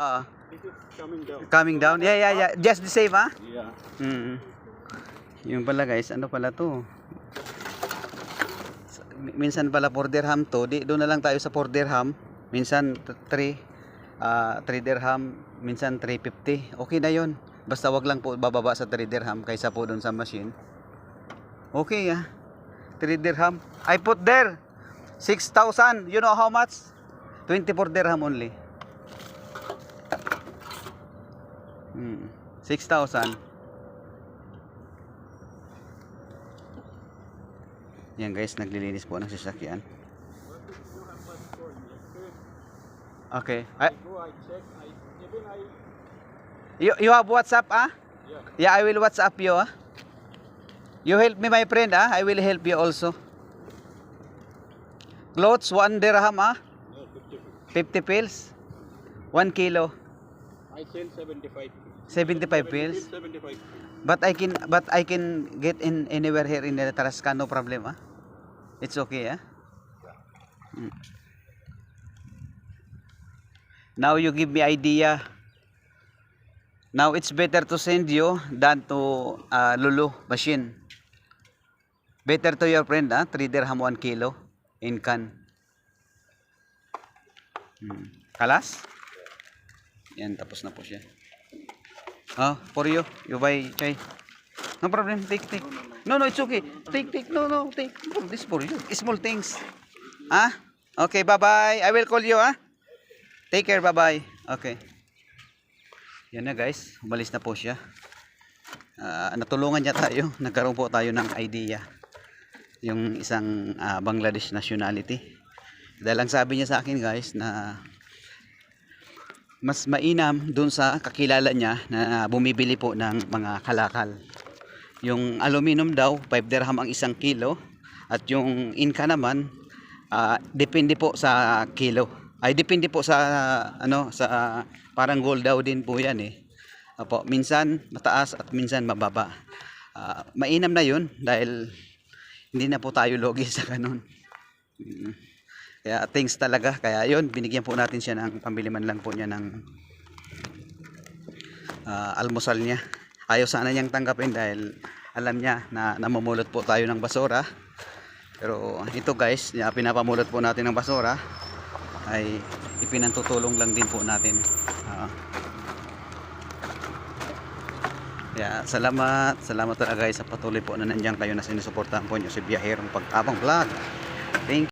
Uh, This is coming down. Coming down. Yeah. Just the same, ah? Yeah. Yung pala guys, ano pala to? Minsan pala 4 dirham to. Doon na lang tayo sa 4 dirham. Minsan 3 dirham, minsan 350. Okay na 'yon. Basta wag lang po bababa sa 3 dirham kaysa po doon sa machine. Okay, 3 dirham. I put there 6,000. You know how much? 24 dirham only. 6,000. Yan guys, naglilinis po ng sasakyan. Okay. I check. You have WhatsApp, ah? Yeah, I will WhatsApp you, ah. You help me, my friend, ah. I will help you also. Clothes, 1 dirham, ah. No, 50 pills. 1 kilo. I sell 75. 75 pills. 75. But I can get in anywhere here in the Tarascan, no problem, ah. It's okay, ah. Now you give me idea. Now it's better to send you than to Lulu machine. Better to your friend, 3 dirham 1 kilo in can. Kalas? Yan, tapos na po siya. For you. You buy chai. No problem. Take. No, it's okay. Take. No, take. This for you. Small things. Okay, bye-bye. I will call you, Take care, bye-bye. Okay. Yan na guys, umalis na po siya. Natulungan niya tayo. Nagkaroon po tayo ng idea. Yung isang Bangladesh nationality. Dahil lang sabi niya sa akin guys na mas mainam dun sa kakilala niya na bumibili po ng mga kalakal. Yung aluminum daw, 5 dirham ang 1 kilo. At yung inka naman, depende po sa kilo. Ay depende po sa sa parang gold daw din po yan Opo, minsan mataas at minsan mababa. Mainam na 'yun dahil hindi na po tayo logi sa ganun. Kaya thanks talaga. Kaya 'yun, binigyan po natin siya ng pambili man lang po niya ng almusal niya. Ayaw sana niyang tanggapin dahil alam niya na namumulot po tayo ng basura. Pero ito guys, pinapamulot po natin ng basura ay ipinantutulong lang din po natin. Salamat talaga guys sa patuloy po na nandiyan kayo na sinusuportahan po nyo si Biyaherong Pag-abang Vlog. Thank you.